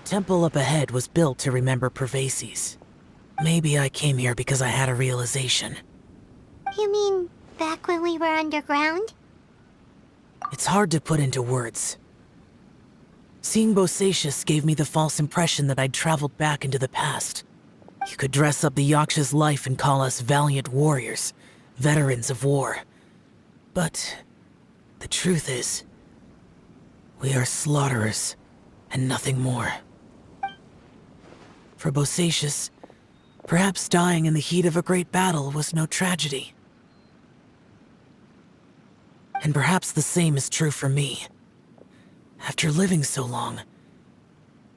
temple up ahead was built to remember Pervases. Maybe I came here because I had a realization. You mean back when we were underground? It's hard to put into words. Seeing Bosacius gave me the false impression that I'd traveled back into the past. You could dress up the Yakshas' life and call us valiant warriors, veterans of war. But the truth is, we are slaughterers and nothing more. For Bosacius, perhaps dying in the heat of a great battle was no tragedy. And perhaps the same is true for me. After living so long,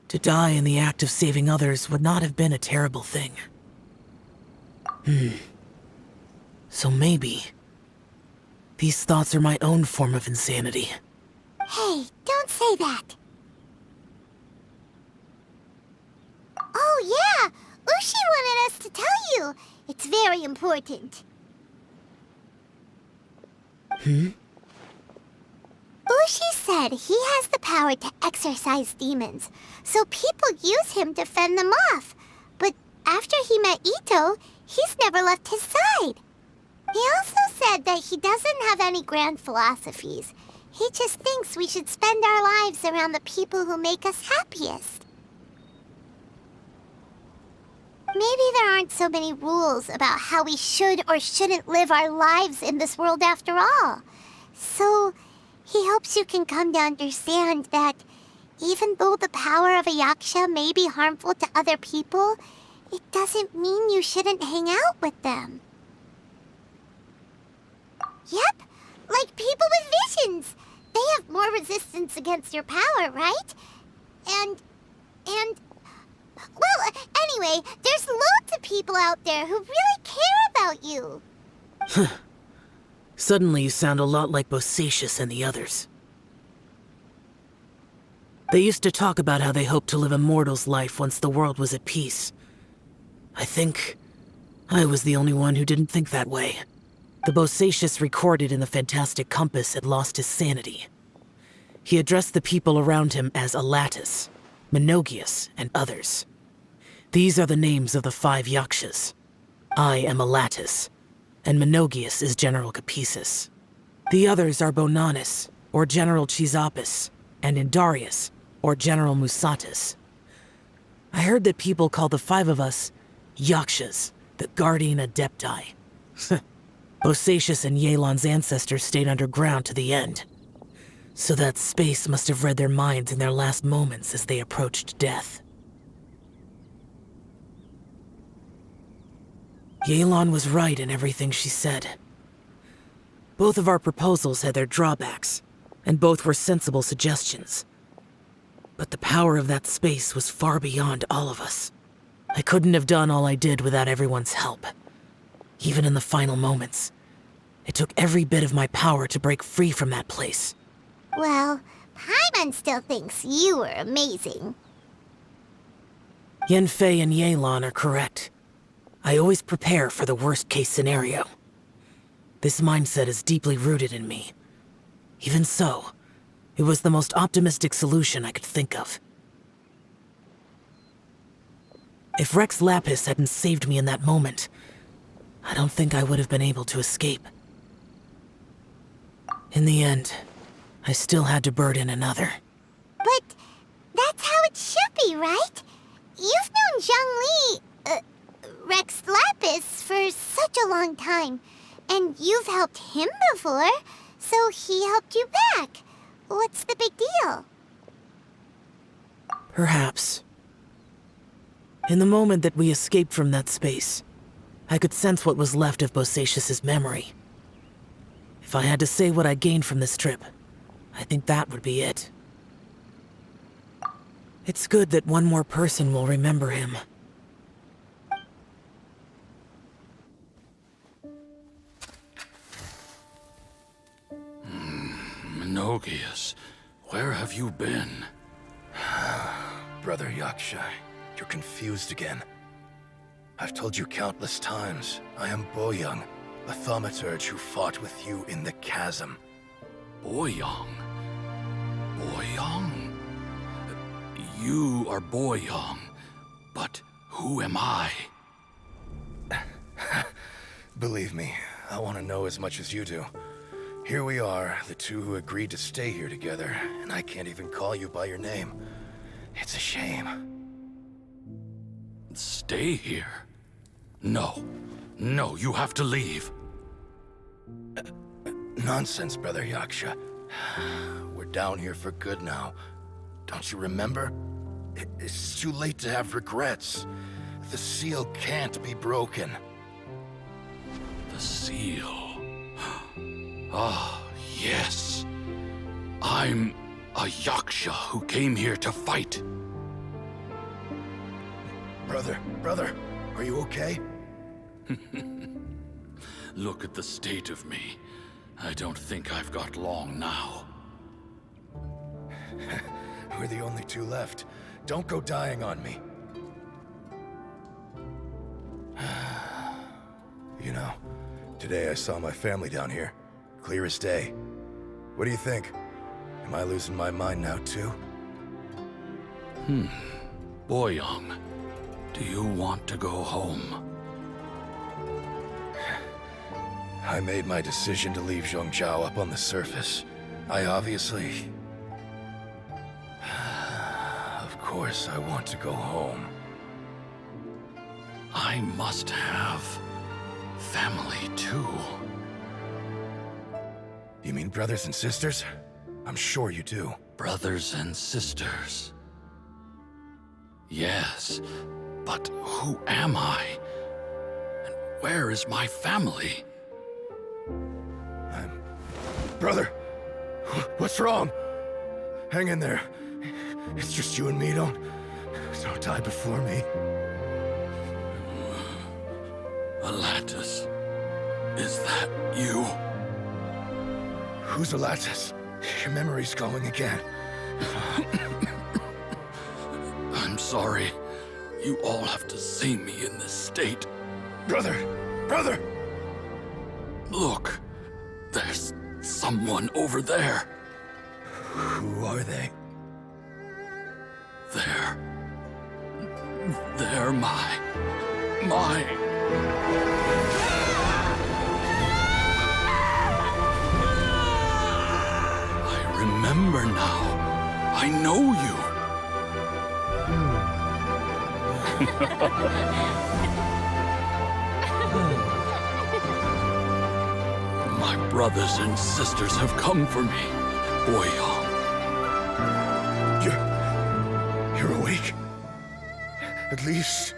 to die in the act of saving others would not have been a terrible thing. So maybe these thoughts are my own form of insanity. Hey, don't say that. Oh yeah, Ushi wanted us to tell you. It's very important. Ushi said he has the power to exorcise demons, so people use him to fend them off. But after he met Ito, he's never left his side. He also said that he doesn't have any grand philosophies. He just thinks we should spend our lives around the people who make us happiest. Maybe there aren't so many rules about how we should or shouldn't live our lives in this world after all. So he hopes you can come to understand that even though the power of a Yaksha may be harmful to other people, it doesn't mean you shouldn't hang out with them. Yep, like people with visions. They have more resistance against your power, right? And... Well, anyway, there's loads of people out there who really care about you. Suddenly you sound a lot like Bosacius and the others. They used to talk about how they hoped to live a mortal's life once the world was at peace. I think I was the only one who didn't think that way. The Bosacius recorded in the Fantastic Compass had lost his sanity. He addressed the people around him as Alatus, Menogius, and others. These are the names of the 5 Yakshas. I am Alatus, and Menogius is General Capisis. The others are Bonanis, or General Chisapis, and Indarius, or General Musatus. I heard that people call the 5 of us Yakshas, the Guardian Adepti. Bosacius and Yelan's ancestors stayed underground to the end. So that space must have read their minds in their last moments as they approached death. Yelan was right in everything she said. Both of our proposals had their drawbacks, and both were sensible suggestions. But the power of that space was far beyond all of us. I couldn't have done all I did without everyone's help. Even in the final moments, it took every bit of my power to break free from that place. Well, Paimon still thinks you were amazing. Yanfei and Yelan are correct. I always prepare for the worst-case scenario. This mindset is deeply rooted in me. Even so, it was the most optimistic solution I could think of. If Rex Lapis hadn't saved me in that moment, I don't think I would have been able to escape. In the end, I still had to burden another. But that's how it should be, right? You've known Zhang Li, Rex Lapis, for such a long time. And you've helped him before, so he helped you back. What's the big deal? Perhaps. In the moment that we escaped from that space, I could sense what was left of Bosacius's memory. If I had to say what I gained from this trip, I think that would be it. It's good that one more person will remember him. Menogius, where have you been? Brother Yaksha, you're confused again. I've told you countless times, I am Boyoung, a thaumaturge who fought with you in the chasm. Boyoung? Boyoung? You are Boyang, but who am I? Believe me, I want to know as much as you do. Here we are, the two who agreed to stay here together, and I can't even call you by your name. It's a shame. Stay here? No. No, you have to leave. Nonsense, Brother Yaksha. We're down here for good now. Don't you remember? It's too late to have regrets. The seal can't be broken. The seal. Ah, yes. I'm a Yaksha who came here to fight. Brother, are you okay? Look at the state of me. I don't think I've got long now. We're the only two left. Don't go dying on me. You know, today I saw my family down here. Clear as day. What do you think? Am I losing my mind now too? Boyang, do you want to go home? I made my decision to leave Zhongzhou up on the surface. I obviously... Of course I want to go home. I must have family too. You mean brothers and sisters? I'm sure you do. Brothers and sisters. Yes, but who am I? And where is my family? Brother! What's wrong? Hang in there. It's just you and me, don't die before me. Alatus, is that you? Who's Alatus? Your memory's going again. I'm sorry. You all have to see me in this state. Brother! Look, there's someone over there. Who are they? They're my... I remember now. I know you. My brothers and sisters have come for me, Boyang. You're awake? At least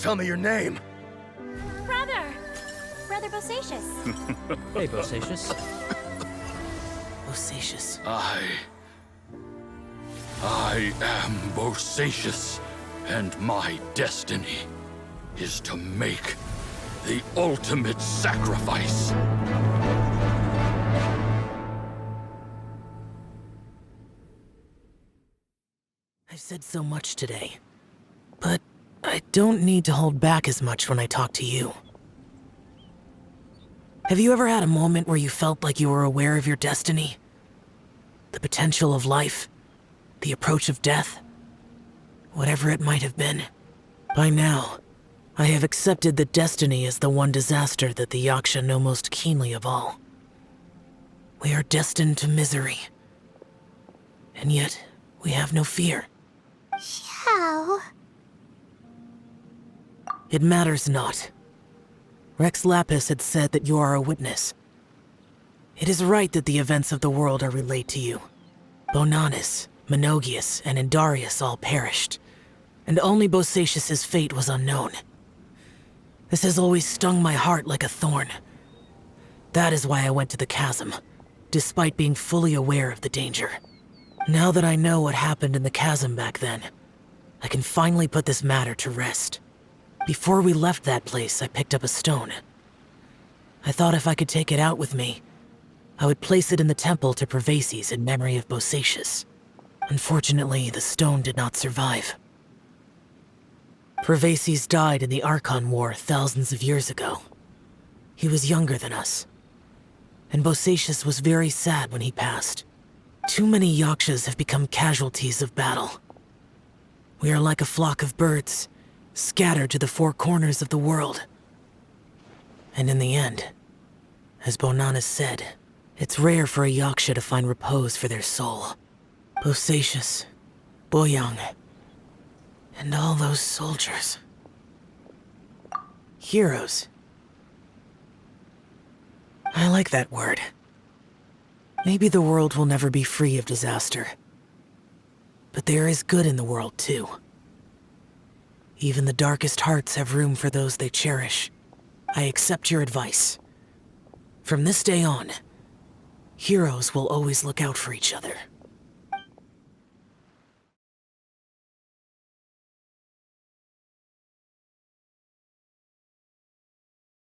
tell me your name. Brother Bosacious. Hey, Bosacious. Bosacious. I am Bosacious, and my destiny is to make the ultimate sacrifice. I've said so much today, but I don't need to hold back as much when I talk to you. Have you ever had a moment where you felt like you were aware of your destiny? The potential of life? The approach of death? Whatever it might have been. By now, I have accepted that destiny is the one disaster that the Yaksha know most keenly of all. We are destined to misery. And yet, we have no fear. Xiao. It matters not. Rex Lapis had said that you are a witness. It is right that the events of the world are relayed to you. Bonanis, Menogius, and Indarius all perished, and only Bosacious's fate was unknown. This has always stung my heart like a thorn. That is why I went to the chasm, despite being fully aware of the danger. Now that I know what happened in the chasm back then, I can finally put this matter to rest. Before we left that place, I picked up a stone. I thought if I could take it out with me, I would place it in the temple to Pervases in memory of Bosacious. Unfortunately, the stone did not survive. Pervases died in the Archon War thousands of years ago. He was younger than us, and Bosacious was very sad when he passed. Too many Yakshas have become casualties of battle. We are like a flock of birds, scattered to the four corners of the world. And in the end, as Bonanna said, it's rare for a Yaksha to find repose for their soul. Bosacius, Boyang, and all those soldiers. Heroes. I like that word. Maybe the world will never be free of disaster. But there is good in the world, too. Even the darkest hearts have room for those they cherish. I accept your advice. From this day on, heroes will always look out for each other.